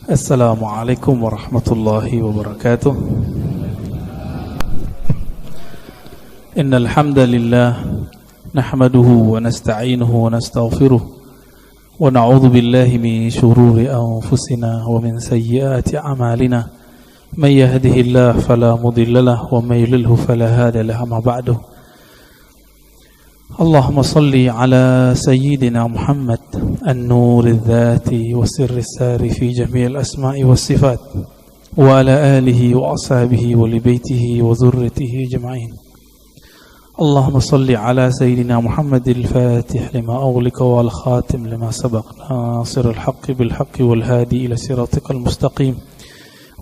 Assalamualaikum warahmatullahi wabarakatuh. Innal hamdalillah nahmaduhu wa nasta'inuhu wa nastaghfiruh wa na'udzu billahi min shururi anfusina wa min sayyiati a'malina. Man yahdihillahu fala mudilla lahu wa man yudlilhu fala hadiya lahu. Amma ba'du. Allahumma salli ala sayyidina Muhammad an-nur al-dhati wa sirr as-sari fi jami' al-asma'i was-sifat wa ala alihi wa ashabihi wa li baitihi wa dhurriyyatihi ajma'in. Allahumma salli ala sayyidina Muhammad al-fatih lima ughliqa wal khatim lima sabaq nasir al-haqqi bil haqqi wal hadi ila siratikal mustaqim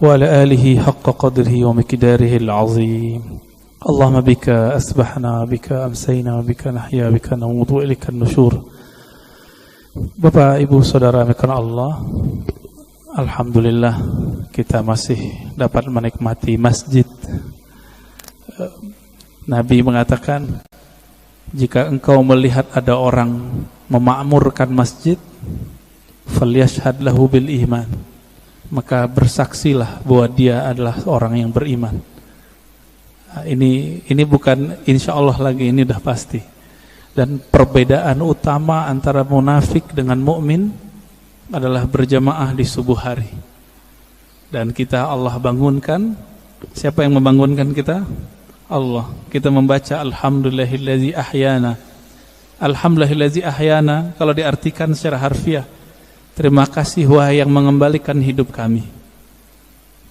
wa ala alihi haqqa qadrihi wa miqdarihi al-'azim. Allahumma bika asbahna, bika amsayna, bika nahya, bika namutu, ilika nusyur. Bapak, Ibu, Saudara mekana Allah, alhamdulillah kita masih dapat menikmati masjid. Nabi mengatakan, jika engkau melihat ada orang memakmurkan masjid, falyashhad lahu bil iman, maka bersaksilah bahwa dia adalah orang yang beriman. Ini bukan insya Allah lagi, ini udah pasti. Dan perbedaan utama antara munafik dengan mukmin adalah berjamaah di subuh hari. Dan kita Allah bangunkan. Siapa yang membangunkan kita? Allah. Kita membaca Alhamdulillahillazi ahyana. Alhamdulillahillazi ahyana, kalau diartikan secara harfiah, terima kasih wahai yang mengembalikan hidup kami.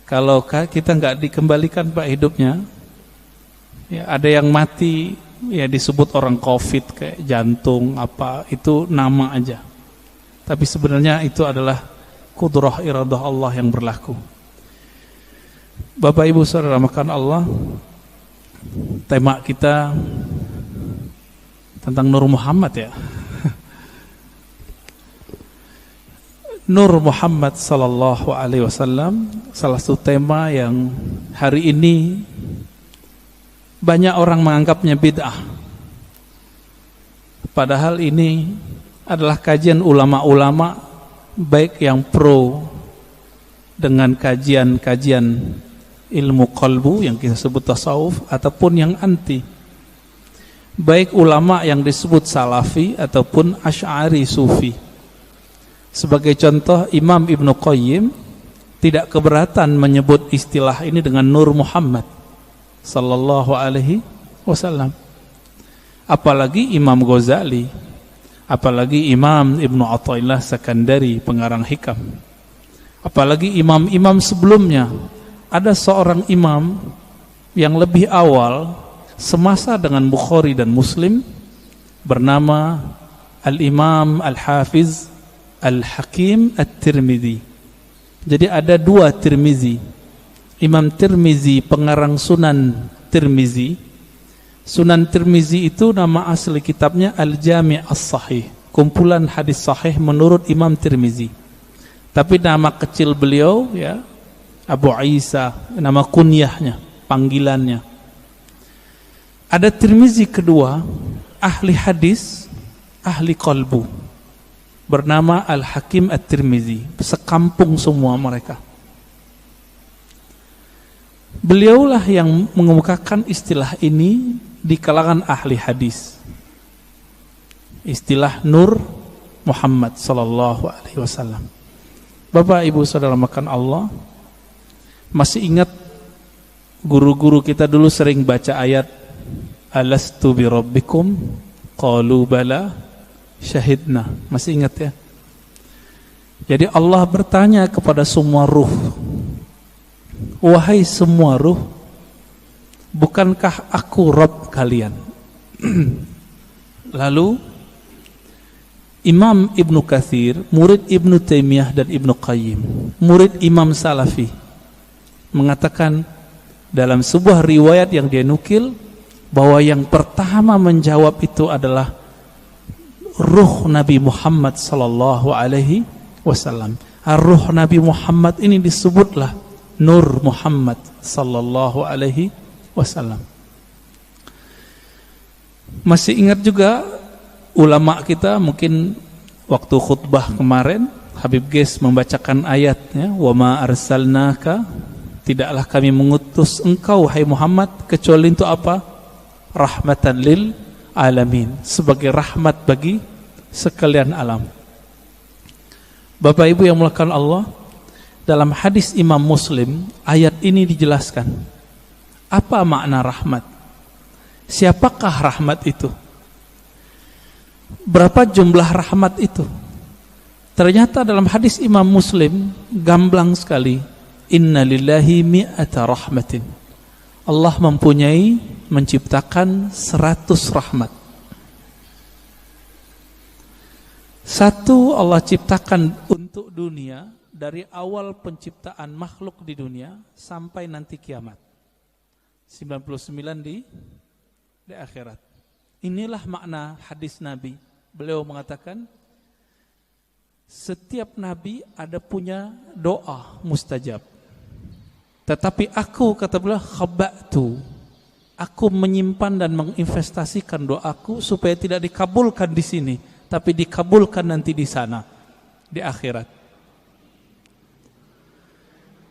Kalau kita nggak dikembalikan Pak hidupnya, ya, ada yang mati ya disebut orang COVID kayak jantung apa, itu nama aja. Tapi sebenarnya itu adalah qudrah iradah Allah yang berlaku. Bapak Ibu Saudara makan Allah, tema kita tentang Nur Muhammad ya. Nur Muhammad sallallahu alaihi wasallam, salah satu tema yang hari ini banyak orang menganggapnya bid'ah. Padahal ini adalah kajian ulama-ulama, baik yang pro dengan kajian-kajian ilmu qalbu yang kita sebut tasawuf, ataupun yang anti, baik ulama yang disebut salafi ataupun asy'ari sufi. Sebagai contoh, Imam Ibnu Qayyim tidak keberatan menyebut istilah ini dengan Nur Muhammad sallallahu alaihi wasallam. Apalagi Imam Ghazali, apalagi Imam Ibnu Athaillah Sakandari pengarang Hikam, apalagi imam-imam sebelumnya. Ada seorang imam yang lebih awal semasa dengan Bukhari dan Muslim, bernama Al-Imam Al-Hafiz Al-Hakim At-Tirmidzi. Jadi ada dua Tirmizi. Imam Tirmizi pengarang Sunan Tirmizi. Sunan Tirmizi itu nama asli kitabnya Al-Jami' As-Sahih, kumpulan hadis sahih menurut Imam Tirmizi. Tapi nama kecil beliau ya Abu Isa, nama kunyahnya, panggilannya. Ada Tirmizi kedua, ahli hadis, ahli qalbu, bernama Al-Hakim At-Tirmizi. Sekampung semua mereka. Beliaulah yang mengemukakan istilah ini di kalangan ahli hadis. Istilah Nur Muhammad sallallahu alaihi wasallam. Bapak Ibu Saudara makan Allah, masih ingat guru-guru kita dulu sering baca ayat Alastu bi rabbikum qalu bala syahidna. Masih ingat ya? Jadi Allah bertanya kepada semua ruh, wahai semua ruh, bukankah aku Rabb kalian? Lalu Imam Ibnu Katsir, murid Ibnu Taimiyah dan Ibnu Qayyim, murid Imam Salafi, mengatakan dalam sebuah riwayat yang dia nukil bahwa yang pertama menjawab itu adalah ruh Nabi Muhammad sallallahu alaihi wasallam. Ruh Nabi Muhammad ini disebutlah Nur Muhammad sallallahu alaihi wasallam. Masih ingat juga ulama kita, mungkin Waktu khutbah kemarin Habib Ges membacakan ayatnya, wa ma arsalnaka, tidaklah kami mengutus engkau hai Muhammad kecuali untuk apa? Rahmatan lil alamin, sebagai rahmat bagi sekalian alam. Bapak Ibu yang dimuliakan Allah, dalam hadis Imam Muslim ayat ini dijelaskan apa makna rahmat. Siapakah rahmat itu? Berapa jumlah rahmat itu? Ternyata dalam hadis Imam Muslim gamblang sekali. Inna lillahi mi'ata rahmatin. Allah mempunyai, menciptakan 100 rahmat. Satu Allah ciptakan untuk dunia dari awal penciptaan makhluk di dunia sampai nanti kiamat. 99 di akhirat. Inilah makna hadis Nabi. Beliau mengatakan setiap Nabi ada punya doa mustajab. Tetapi aku, kata beliau, khaba'tu, aku menyimpan dan menginvestasikan doaku supaya tidak dikabulkan di sini, tapi dikabulkan nanti di sana, di akhirat.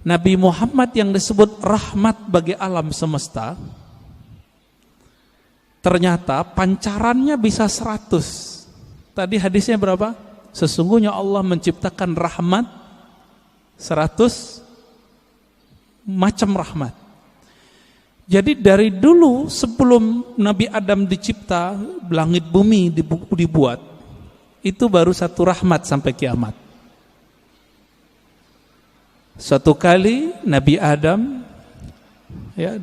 Nabi Muhammad yang disebut rahmat bagi alam semesta, ternyata pancarannya bisa 100. Tadi hadisnya berapa? Sesungguhnya Allah menciptakan rahmat 100 macam rahmat. Jadi dari dulu sebelum Nabi Adam dicipta, langit bumi dibuat, itu baru satu rahmat sampai kiamat. Suatu kali Nabi Adam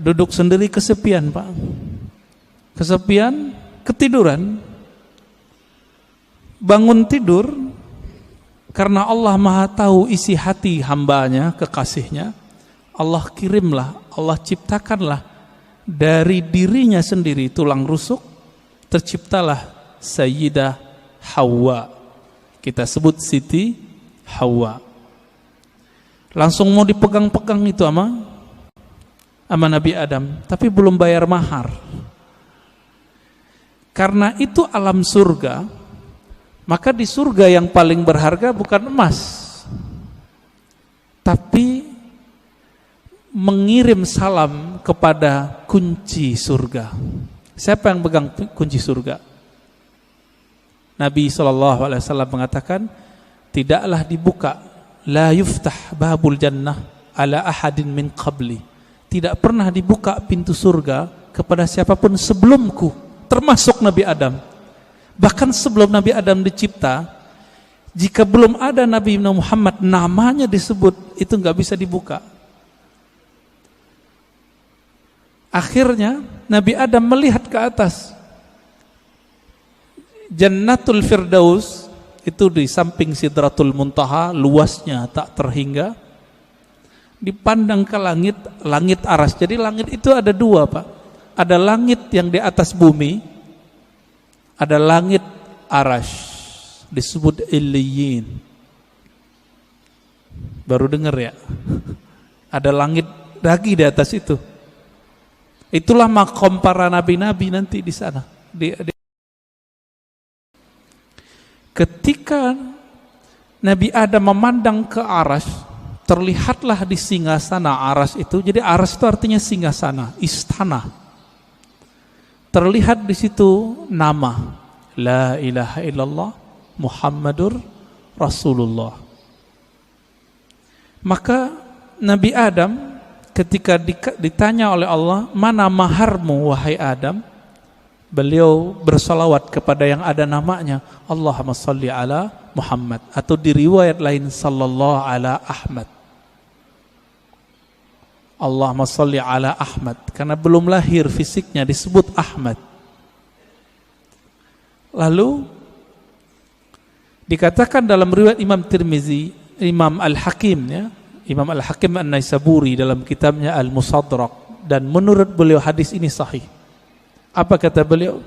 duduk sendiri kesepian, Pak. Kesepian, ketiduran. Bangun tidur, karena Allah Maha tahu isi hati hambanya, kekasihnya, Allah kirimlah, Allah ciptakanlah dari dirinya sendiri tulang rusuk, terciptalah Sayyidah Hawa. Kita sebut Siti Hawa. Langsung mau dipegang-pegang itu sama Nabi Adam, tapi belum bayar mahar. Karena itu alam surga, maka di surga yang paling berharga bukan emas, tapi mengirim salam kepada kunci surga. Siapa yang pegang kunci surga? Nabi SAW mengatakan, tidaklah dibuka, la yuftah babul jannah ala ahadin min qabli, tidak pernah dibuka pintu surga kepada siapapun sebelumku, termasuk Nabi Adam. Bahkan sebelum Nabi Adam dicipta, jika belum ada Nabi Muhammad namanya disebut, itu nggak bisa dibuka. Akhirnya Nabi Adam melihat ke atas. Jannatul Firdaus itu di samping Sidratul Muntaha, luasnya tak terhingga. Dipandang ke langit, langit aras. Jadi langit itu ada dua, Pak. Ada langit yang di atas bumi, ada langit arash, disebut Illiyin. Baru dengar ya? Ada langit lagi di atas itu. Itulah makom para nabi-nabi nanti di sana. Ketika Nabi Adam memandang ke arash, terlihatlah di singgasana arash itu. Jadi arash itu artinya singgasana, istana. Terlihat di situ nama La ilaha illallah Muhammadur Rasulullah. Maka Nabi Adam ketika ditanya oleh Allah, mana maharmu wahai Adam? Beliau bersalawat kepada yang ada namanya, Allahumma salli ala Muhammad, atau di riwayat lain sallallahu ala Ahmad. Allahumma salli ala Ahmad, karena belum lahir fisiknya disebut Ahmad. Lalu dikatakan dalam riwayat Imam Tirmizi, Imam Al-Hakim Imam Al-Hakim An-Naisaburi dalam kitabnya Al-Musadrak, dan menurut beliau hadis ini sahih. Apa kata beliau?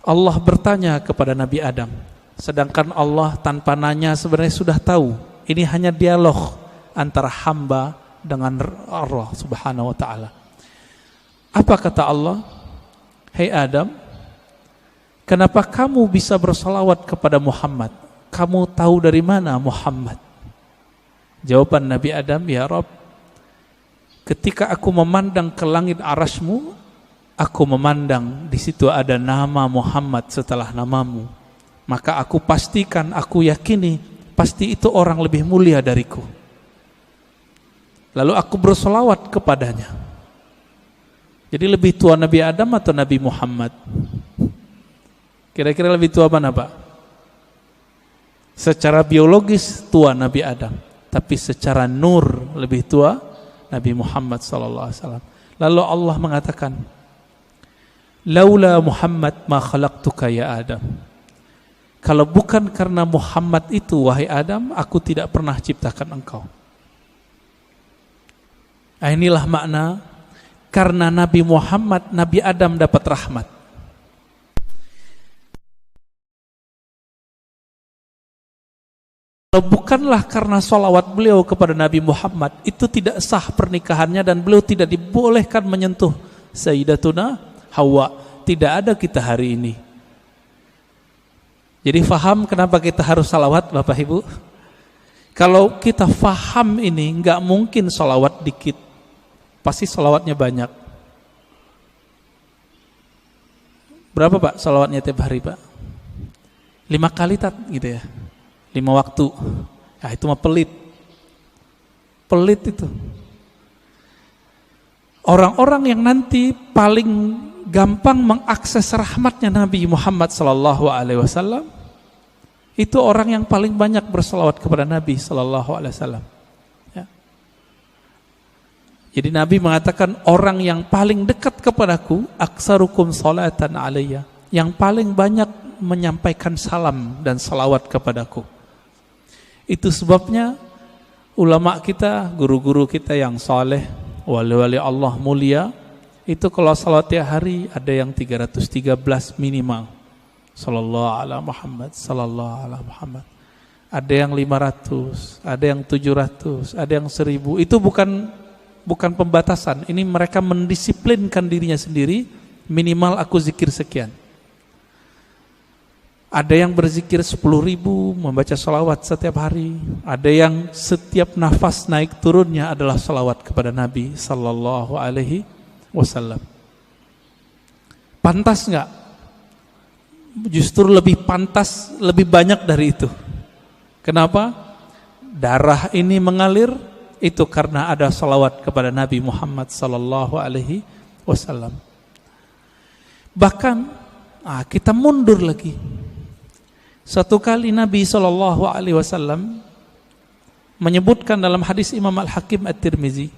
Allah bertanya kepada Nabi Adam, sedangkan Allah tanpa nanya sebenarnya sudah tahu. Ini hanya dialog antara hamba dengan Allah Subhanahu wa taala. Apa kata Allah? Hai Adam, kenapa kamu bisa bersolawat kepada Muhammad? Kamu tahu dari mana Muhammad? Jawaban Nabi Adam, ya Rabb, ketika aku memandang ke langit arasmu, aku memandang di situ ada nama Muhammad setelah namamu. Maka aku pastikan, aku yakini, pasti itu orang lebih mulia dariku. Lalu aku bersolawat kepadanya. Jadi lebih tua Nabi Adam atau Nabi Muhammad? Kira-kira lebih tua mana, Pak? Secara biologis tua Nabi Adam, tapi secara nur lebih tua Nabi Muhammad SAW. Lalu Allah mengatakan, laula Muhammad ma khalaqtuka ya Adam. Kalau bukan karena Muhammad itu, wahai Adam, aku tidak pernah ciptakan engkau. Inilah makna karena Nabi Muhammad, Nabi Adam dapat rahmat. Kalau bukanlah karena sholawat beliau kepada Nabi Muhammad, itu tidak sah pernikahannya dan beliau tidak dibolehkan menyentuh Sayyidatuna Hawa. Tidak ada kita hari ini. Jadi faham kenapa kita harus salawat, Bapak Ibu? Kalau kita faham ini, nggak mungkin salawat dikit, pasti salawatnya banyak. Berapa Pak salawatnya tiap hari Pak? 5 kali gitu ya, 5 waktu. Nah itu mah pelit itu. Orang-orang yang nanti paling gampang mengakses rahmatnya Nabi Muhammad SAW, itu orang yang paling banyak berselawat kepada Nabi SAW. Ya. Jadi Nabi mengatakan, orang yang paling dekat kepadaku, aksarukum salatan alayya, yang paling banyak menyampaikan salam dan salawat kepadaku. Itu sebabnya ulama kita, guru-guru kita yang saleh, wali-wali Allah mulia, itu kalau salat tiap hari ada yang 313 minimal. Sallallahu ala Muhammad, sallallahu ala Muhammad. Ada yang 500, ada yang 700, ada yang 1000. Itu bukan pembatasan. Ini mereka mendisiplinkan dirinya sendiri, minimal aku zikir sekian. Ada yang berzikir 10.000, membaca salawat setiap hari. Ada yang setiap nafas naik turunnya adalah salawat kepada Nabi sallallahu alaihi wasallam. Pantas enggak? Justru lebih pantas, lebih banyak dari itu. Kenapa? Darah ini mengalir itu karena ada salawat kepada Nabi Muhammad sallallahu alaihi wasallam. Bahkan kita mundur lagi. Satu kali Nabi sallallahu alaihi wasallam menyebutkan dalam hadis Imam Al-Hakim At-Tirmizi,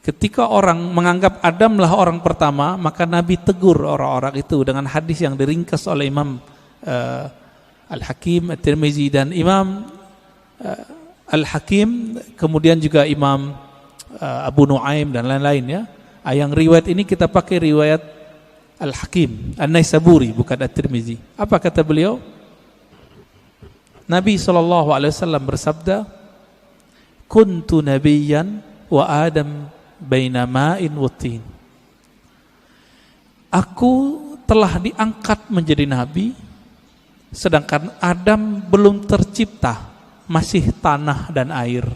ketika orang menganggap Adamlah orang pertama, maka Nabi tegur orang-orang itu dengan hadis yang diringkas oleh Imam Al-Hakim At-Tirmizi dan Imam Al-Hakim, kemudian juga Imam Abu Nuaim dan lain-lain ya. Yang riwayat ini kita pakai riwayat Al-Hakim An-Naisaburi, bukan At-Tirmizi. Apa kata beliau? Nabi SAW bersabda, kuntu nabiyyan wa Adam baina ma'in wa tin. Aku telah diangkat menjadi nabi, sedangkan Adam belum tercipta, masih tanah dan air.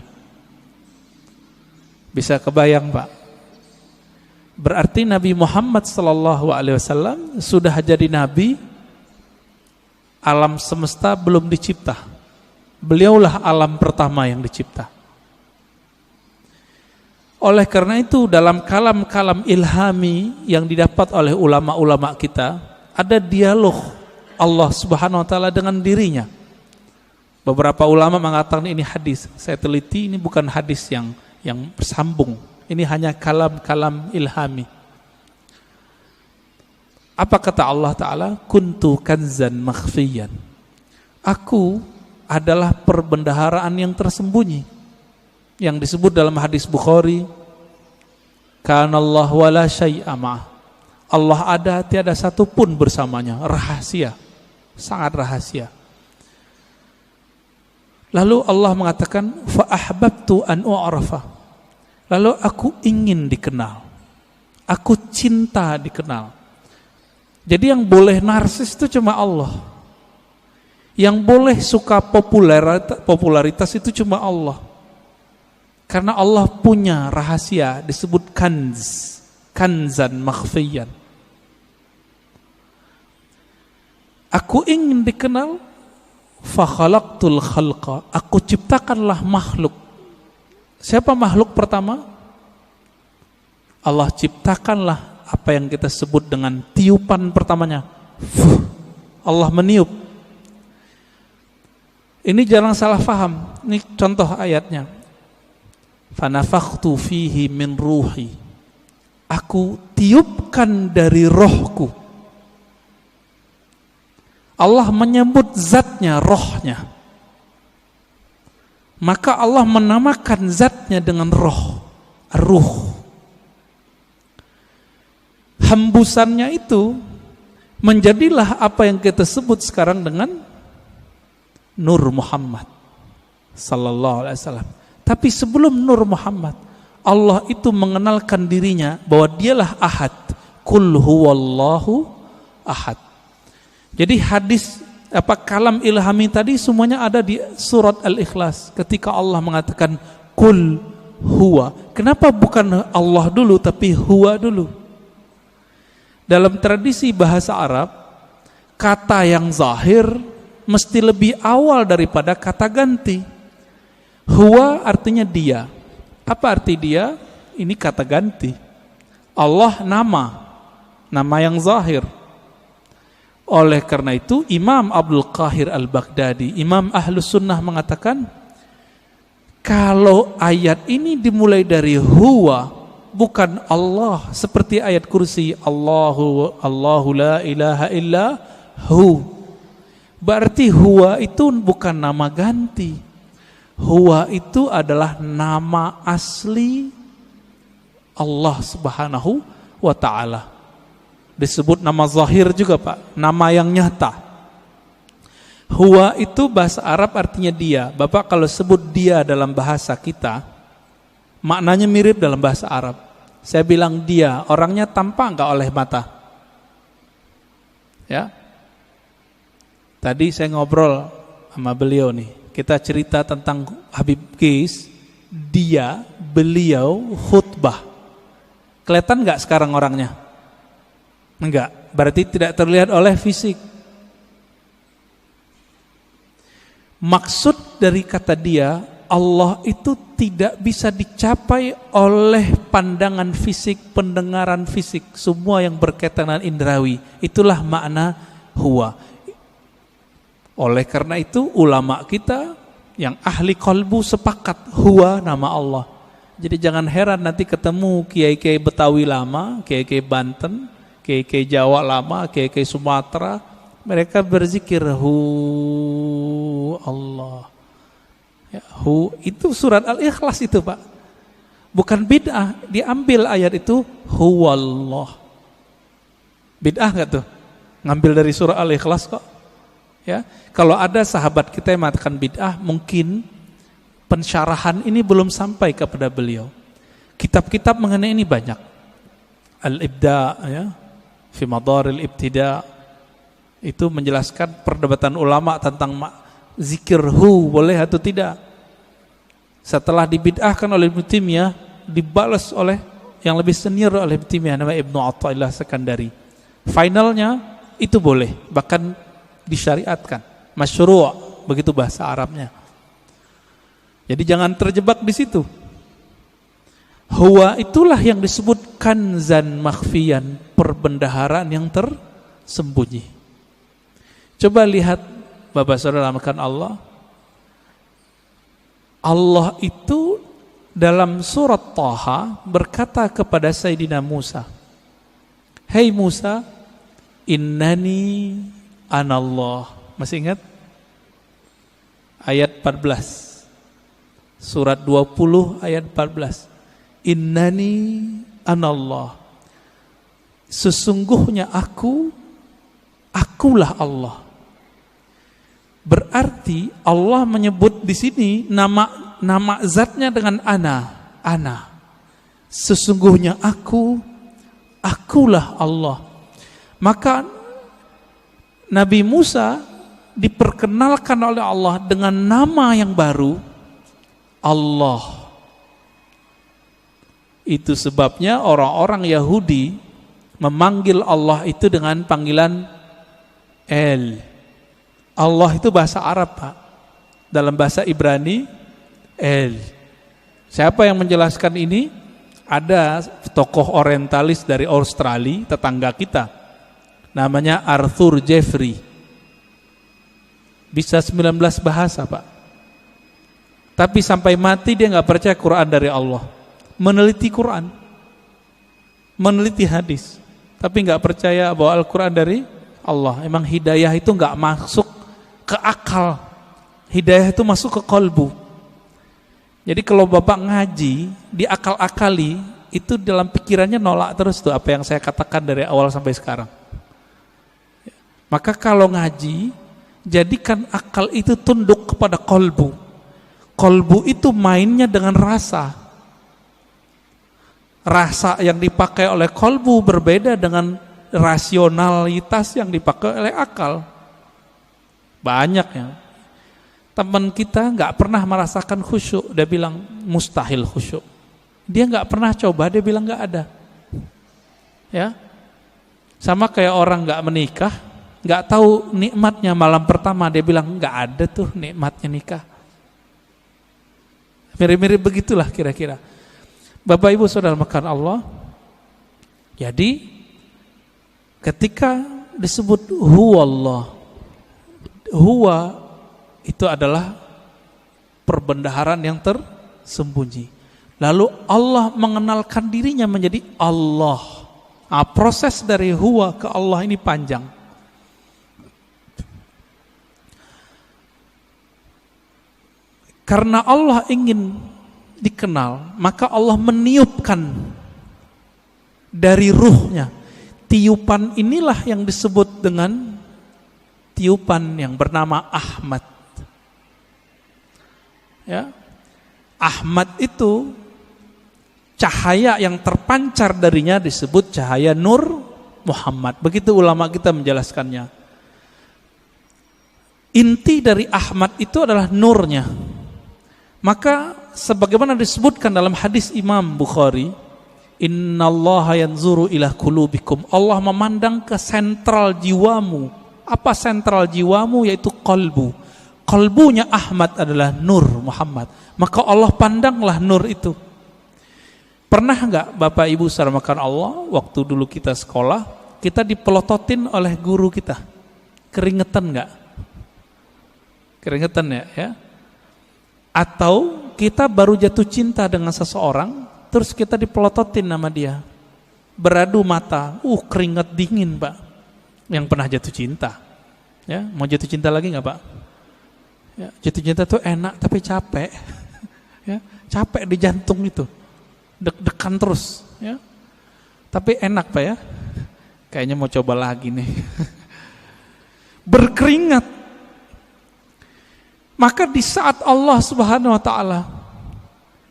Bisa kebayang Pak? Berarti Nabi Muhammad SAW sudah jadi nabi, alam semesta belum dicipta. Beliaulah alam pertama yang dicipta. Oleh karena itu dalam kalam-kalam ilhami yang didapat oleh ulama-ulama kita, ada dialog Allah Subhanahu wa taala dengan dirinya. Beberapa ulama mengatakan ini hadis. Saya teliti, ini bukan hadis yang bersambung. Ini hanya kalam-kalam ilhami. Apa kata Allah Ta'ala? Kuntu kanzan makhfiyan. Aku adalah perbendaharaan yang tersembunyi. Yang disebut dalam hadis Bukhari, Kanallah wa la syai'a ma'ah. Allah ada, tiada satu pun bersamanya. Rahasia, sangat rahasia. Lalu Allah mengatakan, fa ahbabtu an u'rafa. Lalu aku ingin dikenal, aku cinta dikenal. Jadi yang boleh narsis itu cuma Allah. Yang boleh suka popularitas itu cuma Allah. Karena Allah punya rahasia disebut kanz, kanzan makhfiyan. Aku ingin dikenal, fa khalaqtul khalqa, aku ciptakanlah makhluk. Siapa makhluk pertama? Allah ciptakanlah apa yang kita sebut dengan tiupan pertamanya. Allah meniup. Ini jangan salah faham. Ini contoh ayatnya. Fanafakhtu fihi min ruhi. Aku tiupkan dari rohku. Allah menyebut zatnya, rohnya. Maka Allah menamakan zatnya dengan roh, ruh. Hembusannya itu menjadilah apa yang kita sebut sekarang dengan Nur Muhammad sallallahu alaihi wasallam. Tapi sebelum Nur Muhammad, Allah itu mengenalkan dirinya bahwa dialah Ahad. Qul huwallahu ahad. Jadi hadis kalam ilhami tadi semuanya ada di surat Al-Ikhlas ketika Allah mengatakan Qul huwa. Kenapa bukan Allah dulu tapi huwa dulu? Dalam tradisi bahasa Arab, kata yang zahir mesti lebih awal daripada kata ganti. Huwa artinya dia. Apa arti dia? Ini kata ganti. Allah nama yang zahir. Oleh karena itu Imam Abdul Qahir Al-Baghdadi, Imam Ahlus Sunnah mengatakan, kalau ayat ini dimulai dari huwa, bukan Allah, seperti ayat kursi Allahu la ilaha illa hu, berarti huwa itu bukan nama ganti. Huwa itu adalah nama asli Allah Subhanahu wa ta'ala. Disebut nama zahir juga Pak, nama yang nyata. Huwa itu bahasa Arab artinya dia. Bapak kalau sebut dia dalam bahasa kita, maknanya mirip dalam bahasa Arab. Saya bilang dia, orangnya tampak enggak oleh mata? Ya. Tadi saya ngobrol sama beliau nih. Kita cerita tentang Habib Qais, beliau khutbah. Kelihatan enggak sekarang orangnya? Enggak, berarti tidak terlihat oleh fisik. Maksud dari kata dia, Allah itu tidak bisa dicapai oleh pandangan fisik, pendengaran fisik, semua yang berkaitan dengan indrawi. Itulah makna huwa. Oleh karena itu ulama kita yang ahli qalbu sepakat huwa nama Allah. Jadi jangan heran nanti ketemu kiai-kiai Betawi lama, kiai-kiai Banten, kiai-kiai Jawa lama, kiai-kiai Sumatera, mereka berzikir hu Allah. Ya, hu itu surat Al-Ikhlas itu Pak. Bukan bid'ah, diambil ayat itu huwallah. Bid'ah enggak tuh? Ngambil dari surah Al-Ikhlas kok. Ya, kalau ada sahabat kita yang mengatakan bid'ah, mungkin pensyarahan ini belum sampai kepada beliau. Kitab-kitab mengenai ini banyak. Al-Ibda, ya, fi Madaril Ibtida, itu menjelaskan perdebatan ulama tentang zikir hu boleh atau tidak. Setelah dibid'ahkan oleh Ibnu Taimiyah, dibalas oleh yang lebih senior oleh Ibnu Taimiyah, namanya Ibnu Athaillah Sekandari. Finalnya itu boleh, bahkan disyariatkan, masyru', begitu bahasa Arabnya. Jadi jangan terjebak di situ. Huwa itulah yang disebut kanzan makhfiyan, perbendaharaan yang tersembunyi. Coba lihat Bapak Saudara amakan Allah. Allah itu dalam surat Thaha berkata kepada Sayyidina Musa, "Hei Musa, innani anallah." Masih ingat? Ayat 14. Surat 20 ayat 14. Innani anallah. Sesungguhnya akulah Allah. Berarti Allah menyebut di sini nama zatnya dengan ana. Sesungguhnya akulah Allah. Maka Nabi Musa diperkenalkan oleh Allah dengan nama yang baru, Allah. Itu sebabnya orang-orang Yahudi memanggil Allah itu dengan panggilan El. Allah itu bahasa Arab, Pak. Dalam bahasa Ibrani, El. Siapa yang menjelaskan ini? Ada tokoh orientalis dari Australia, tetangga kita. Namanya Arthur Jeffrey. Bisa 19 bahasa, Pak. Tapi sampai mati dia gak percaya Quran dari Allah. Meneliti Quran, meneliti hadis, tapi nggak percaya bahwa Al-Quran dari Allah. Emang hidayah itu nggak masuk ke akal, hidayah itu masuk ke kolbu. Jadi kalau Bapak ngaji di akal-akali, itu dalam pikirannya nolak terus tuh apa yang saya katakan dari awal sampai sekarang. Maka kalau ngaji, jadikan akal itu tunduk kepada kolbu. Kolbu itu mainnya dengan rasa. Rasa yang dipakai oleh kolbu berbeda dengan rasionalitas yang dipakai oleh akal. Banyak ya. Teman kita nggak pernah merasakan khusyuk, dia bilang mustahil khusyuk. Dia nggak pernah coba, dia bilang nggak ada. Ya, sama kayak orang nggak menikah, nggak tahu nikmatnya malam pertama, dia bilang nggak ada tuh nikmatnya nikah. Mirip-mirip begitulah kira-kira. Bapak Ibu Saudara makan Allah. Jadi ketika disebut huwa Allah, huwa itu adalah perbendaharaan yang tersembunyi. Lalu Allah mengenalkan dirinya menjadi Allah. Nah, proses dari huwa ke Allah ini panjang. Karena Allah ingin dikenal, maka Allah meniupkan dari ruhnya. Tiupan inilah yang disebut dengan tiupan yang bernama Ahmad. Ya, Ahmad itu cahaya yang terpancar darinya disebut cahaya Nur Muhammad. Begitu ulama kita menjelaskannya. Inti dari Ahmad itu adalah nurnya. Maka sebagaimana disebutkan dalam hadis Imam Bukhari, innallaha yanzuru ila qulubikum. Allah memandang ke sentral jiwamu. Apa sentral jiwamu? Yaitu qalbu. Qalbunya Ahmad adalah Nur Muhammad. Maka Allah pandanglah nur itu. Pernah enggak Bapak Ibu saudara makan Allah, waktu dulu kita sekolah, kita dipelototin oleh guru kita? Keringetan enggak? Keringetan ya? Atau kita baru jatuh cinta dengan seseorang, terus kita dipelototin nama dia, beradu mata, keringat dingin, Pak. Yang pernah jatuh cinta, ya, mau jatuh cinta lagi nggak, Pak? Ya, jatuh cinta tuh enak tapi capek, ya, capek di jantung itu, deg-degan terus, ya. Tapi enak, Pak ya. Kayaknya mau coba lagi nih. Berkeringat. Maka di saat Allah Subhanahu wa taala,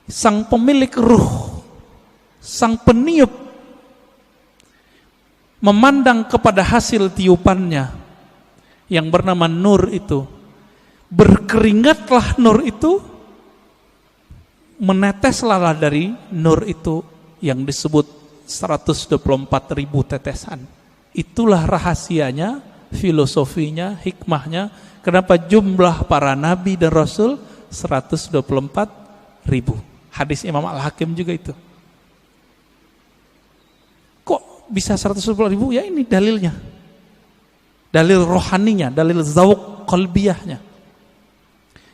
sang pemilik ruh, sang peniup, memandang kepada hasil tiupannya yang bernama nur itu, berkeringatlah nur itu, meneteslah dari nur itu yang disebut 124.000 tetesan. Itulah rahasianya, filosofinya, hikmahnya, kenapa jumlah para nabi dan rasul 124.000. Hadis Imam Al-Hakim juga itu. Kok bisa 124.000? Ya ini dalilnya. Dalil rohaninya, dalil zawq qalbiyahnya.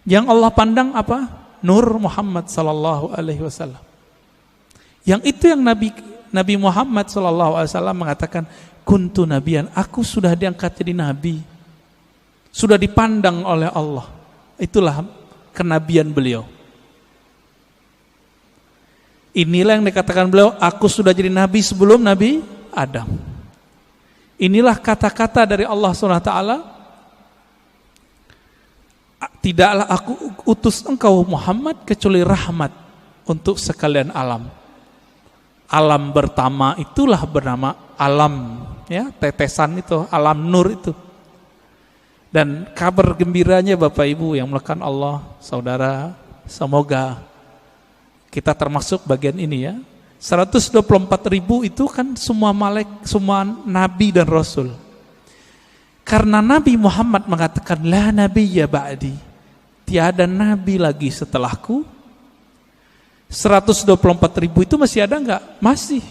Yang Allah pandang apa? Nur Muhammad sallallahu alaihi wasallam. Yang itu yang Nabi Muhammad sallallahu alaihi wasallam mengatakan, kuntu nabiyan, aku sudah diangkat jadi nabi. Sudah dipandang oleh Allah. Itulah kenabian beliau. Inilah yang dikatakan beliau, aku sudah jadi nabi sebelum Nabi Adam. Inilah kata-kata dari Allah SWT. Tidaklah aku utus engkau Muhammad kecuali rahmat untuk sekalian alam. Alam pertama itulah bernama alam, ya, tetesan itu, alam nur itu. Dan kabar gembiranya Bapak Ibu yang melakukan Allah, saudara, semoga kita termasuk bagian ini ya. 124.000 itu kan semua nabi dan rasul. Karena Nabi Muhammad mengatakan la nabiyya ba'di, tiada nabi lagi setelahku. 124.000 itu masih ada enggak? Masih.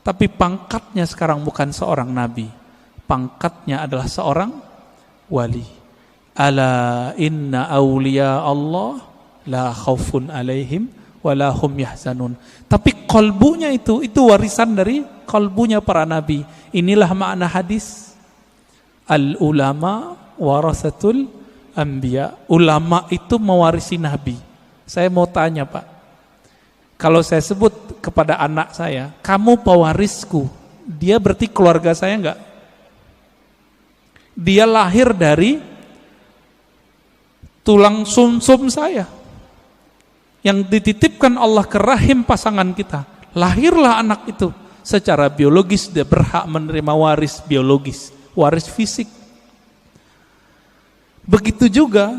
Tapi pangkatnya sekarang bukan seorang nabi. Pangkatnya adalah seorang wali. Ala inna awliya Allah la khaufun alaihim wala hum yahzanun. Tapi qalbunya itu warisan dari qalbunya para nabi. Inilah makna hadis al ulama warasatul anbiya. Ulama itu mewarisi nabi. Saya mau tanya Pak, kalau saya sebut kepada anak saya, kamu pewarisku, dia berarti keluarga saya enggak? Dia lahir dari tulang sumsum saya yang dititipkan Allah ke rahim pasangan kita. Lahirlah anak itu. Secara biologis dia berhak menerima waris biologis, waris fisik. Begitu juga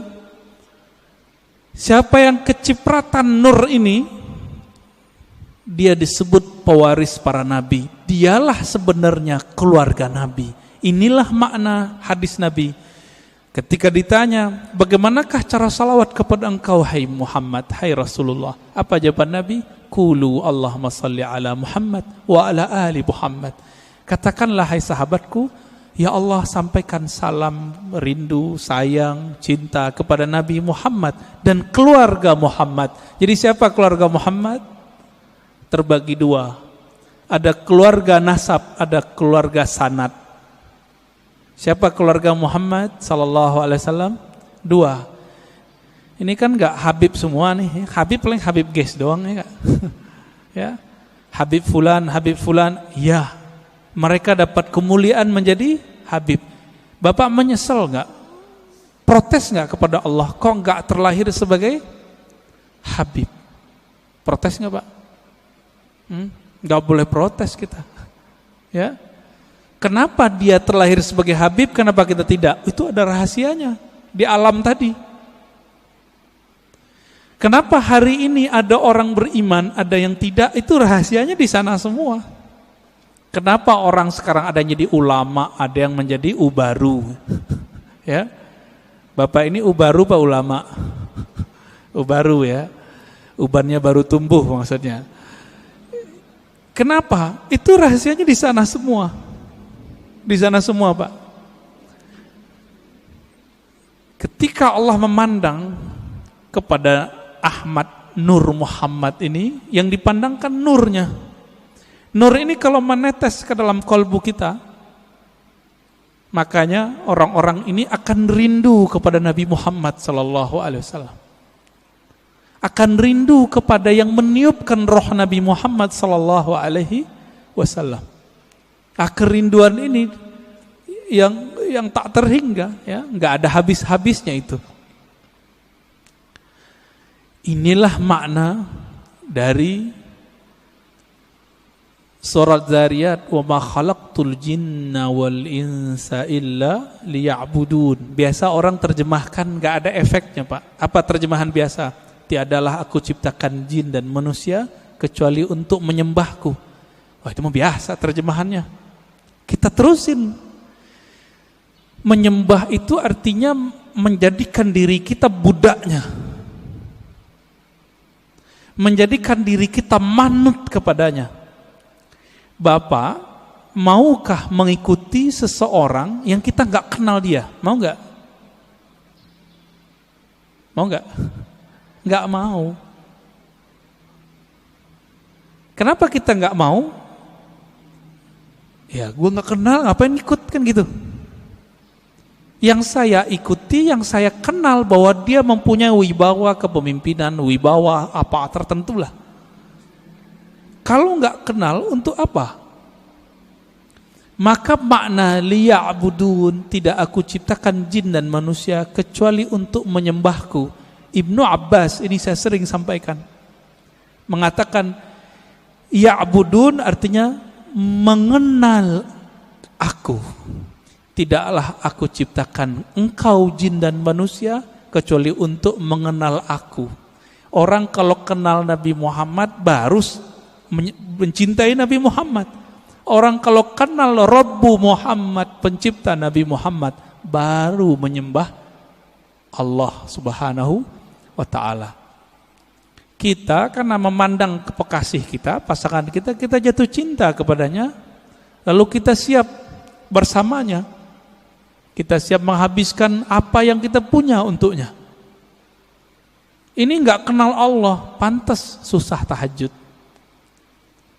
siapa yang kecipratan nur ini, dia disebut pewaris para nabi. Dialah sebenarnya keluarga nabi. Inilah makna hadis Nabi. Ketika ditanya, bagaimanakah cara salawat kepada engkau hai Muhammad, hai Rasulullah? Apa jawaban Nabi? Qulu Allahumma salli ala Muhammad wa ala ali Muhammad. Katakanlah hai sahabatku, ya Allah sampaikan salam, rindu, sayang, cinta kepada Nabi Muhammad dan keluarga Muhammad. Jadi siapa keluarga Muhammad? Terbagi dua. Ada keluarga nasab, ada keluarga sanad. Siapa keluarga Muhammad sallallahu alaihi wasallam? Dua. Ini kan enggak Habib semua nih. Habib paling Habib guys doang ya enggak? Ya. Habib fulan, ya. Mereka dapat kemuliaan menjadi Habib. Bapak menyesal enggak? Protes enggak kepada Allah? Kok enggak terlahir sebagai Habib? Protes enggak, Pak? Enggak boleh protes kita. Ya. Kenapa dia terlahir sebagai Habib, kenapa kita tidak? Itu ada rahasianya di alam tadi. Kenapa hari ini ada orang beriman, ada yang tidak? Itu rahasianya di sana semua. Kenapa orang sekarang ada yang jadi ulama, ada yang menjadi ubaru? Ya, Bapak ini ubaru Pak ulama? Ubaru ya, ubannya baru tumbuh maksudnya. Kenapa? Itu rahasianya di sana semua. Di sana semua Pak. Ketika Allah memandang kepada Ahmad Nur Muhammad ini, yang dipandangkan nurnya. Nur ini kalau menetes ke dalam kalbu kita, makanya orang-orang ini akan rindu kepada Nabi Muhammad sallallahu alaihi wasallam. Akan rindu kepada yang meniupkan roh Nabi Muhammad sallallahu alaihi wasallam. Kerinduan ini yang tak terhingga, ya, nggak ada habis-habisnya itu. Inilah makna dari surat Zariyat, wa ma khalaqtul jinna wal insa illa liya'budun. Biasa orang terjemahkan nggak ada efeknya Pak. Apa terjemahan biasa? Tiadalah aku ciptakan jin dan manusia kecuali untuk menyembahku. Wah, itu mah biasa terjemahannya. Kita terusin. Menyembah itu artinya menjadikan diri kita budaknya. Menjadikan diri kita manut kepadanya. Bapak, maukah mengikuti seseorang yang kita nggak kenal dia? Mau nggak? Mau nggak? Nggak mau. Kenapa kita nggak mau? Ya, gue nggak kenal, ngapain ikut kan gitu. Yang saya ikuti, yang saya kenal bahwa dia mempunyai wibawa kepemimpinan, wibawa apa tertentu lah. Kalau nggak kenal, untuk apa? Maka makna liya'budun, tidak aku ciptakan jin dan manusia kecuali untuk menyembahku. Ibnu Abbas, ini saya sering sampaikan, mengatakan ya'budun artinya mengenal aku. tidaklah aku ciptakan engkau jin dan manusia kecuali untuk mengenal aku. Orang kalau kenal Nabi Muhammad baru mencintai Nabi Muhammad. Orang kalau kenal Rabbu Muhammad, pencipta Nabi Muhammad, baru menyembah Allah Subhanahu wa ta'ala. Kita karena memandang kekasih kita, pasangan kita, kita jatuh cinta kepadanya, lalu kita siap bersamanya. Kita siap menghabiskan apa yang kita punya untuknya. Ini enggak kenal Allah, pantas susah tahajud.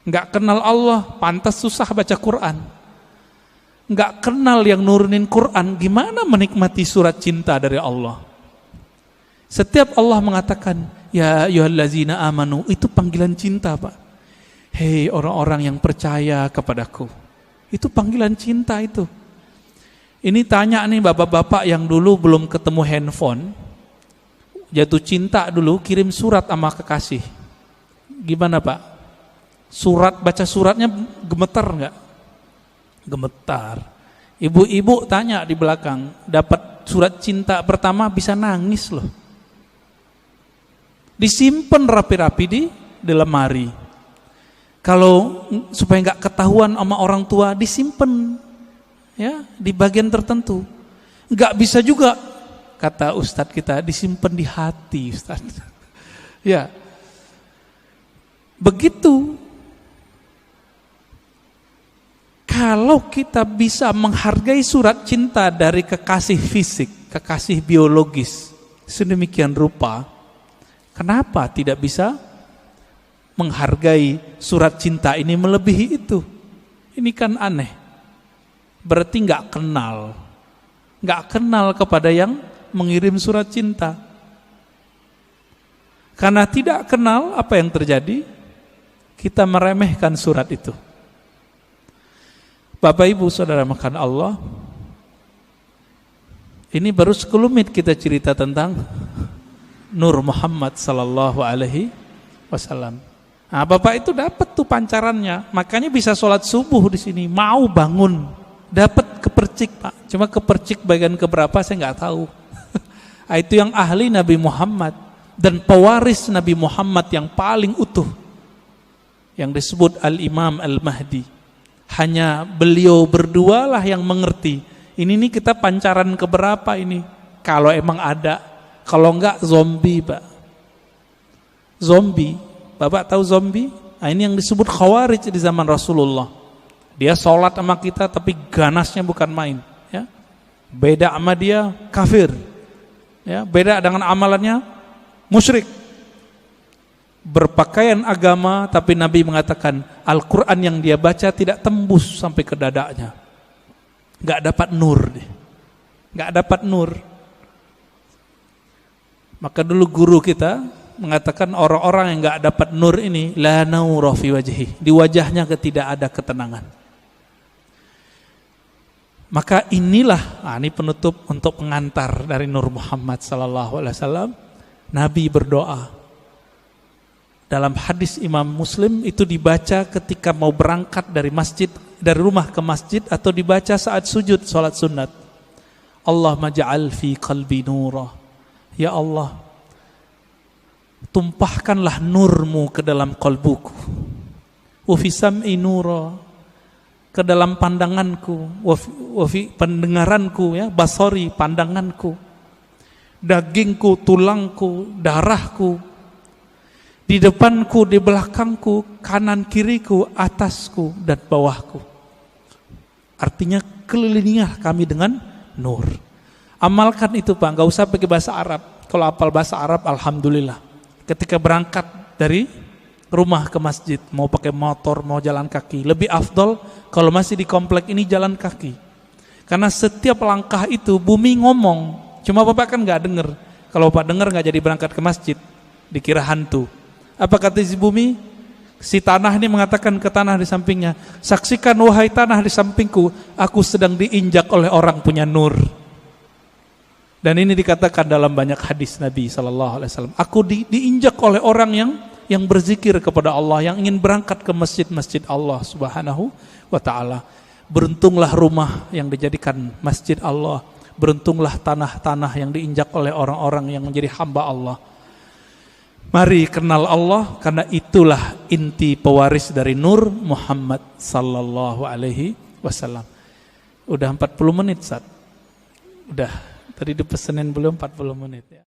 Enggak kenal Allah, pantas susah baca Quran. Enggak kenal yang nurunin Quran, gimana menikmati surat cinta dari Allah? Setiap Allah mengatakan, ya ayyuhallazina amanu, itu panggilan cinta, Pak. Hei orang-orang yang percaya kepadaku. Itu panggilan cinta itu. Ini tanya nih bapak-bapak yang dulu belum ketemu handphone, jatuh cinta dulu, kirim surat sama kekasih. Gimana Pak? Surat, baca suratnya gemetar enggak? Gemetar. Ibu-ibu tanya di belakang, dapat surat cinta pertama bisa nangis loh. Disimpan rapi-rapi di lemari. Kalau supaya enggak ketahuan sama orang tua, disimpan ya di bagian tertentu. Enggak bisa juga, kata ustadz kita, disimpan di hati, ustadz. Ya, begitu. Kalau kita bisa menghargai surat cinta dari kekasih fisik, kekasih biologis, sedemikian rupa, kenapa tidak bisa menghargai surat cinta ini melebihi itu? Ini kan aneh. Berarti nggak kenal kepada yang mengirim surat cinta. Karena tidak kenal, apa yang terjadi? Kita meremehkan surat itu. Bapak Ibu Saudara makan Allah, ini baru sekelumit kita cerita tentang Nur Muhammad sallallahu alaihi wasallam. Nah, Bapak itu dapat tuh pancarannya, makanya bisa sholat subuh di sini, mau bangun, dapat kepercik Pak. Cuma kepercik bagian keberapa saya nggak tahu. Itu yang ahli Nabi Muhammad dan pewaris Nabi Muhammad yang paling utuh, yang disebut Al-Imam Al-Mahdi. Hanya beliau berdualah yang mengerti. Ini nih kita pancaran keberapa ini? Kalau emang ada, kalau enggak zombie Pak. Zombie, Bapak tahu zombie? Nah, ini yang disebut khawarij di zaman Rasulullah. Dia sholat sama kita tapi ganasnya bukan main. Ya, beda sama dia kafir. Ya, beda dengan amalannya musyrik. Berpakaian agama, tapi Nabi mengatakan Al-Quran yang dia baca tidak tembus sampai ke dadanya. Gak dapat nur deh. Gak dapat nur. Maka dulu guru kita mengatakan orang-orang yang gak dapat nur ini la naura fi wajhi, di wajahnya tidak ada ketenangan. Maka inilah, ini penutup untuk pengantar dari Nur Muhammad sallallahu alaihi wasallam. Nabi berdoa. Dalam hadis Imam Muslim itu dibaca ketika mau berangkat dari masjid, dari rumah ke masjid, atau dibaca saat sujud salat sunat. Allahumma ja'al fi qalbi nura. Ya Allah, tumpahkanlah nurmu ke dalam kalbuku. Wa fi sam'i nura, ke dalam pandanganku. Wa fi pendengaranku, ya, basari, pandanganku. Dagingku, tulangku, darahku. Di depanku, di belakangku, kanan kiriku, atasku dan bawahku. Artinya kelilingilah kami dengan nur. Amalkan itu Pak, gak usah pakai bahasa Arab. Kalau hafal bahasa Arab, alhamdulillah. Ketika berangkat dari rumah ke masjid, mau pakai motor, mau jalan kaki, lebih afdol kalau masih di komplek ini jalan kaki. Karena setiap langkah itu bumi ngomong. Cuma Bapak kan gak denger. Kalau Bapak denger gak jadi berangkat ke masjid, dikira hantu. Apa kata si bumi? Si tanah ini mengatakan ke tanah di sampingnya, saksikan wahai tanah di sampingku, aku sedang diinjak oleh orang punya nur. Dan ini dikatakan dalam banyak hadis Nabi SAW. Aku diinjak oleh orang yang berzikir kepada Allah, yang ingin berangkat ke masjid-masjid Allah Subhanahu wa ta'ala. Beruntunglah rumah yang dijadikan masjid Allah. Beruntunglah tanah-tanah yang diinjak oleh orang-orang yang menjadi hamba Allah. Mari kenal Allah, karena itulah inti pewaris dari Nur Muhammad sallallahu alaihi wasallam. Udah 40 menit, Ustaz. Udah. Tadi dipesenin belum 40 menit ya.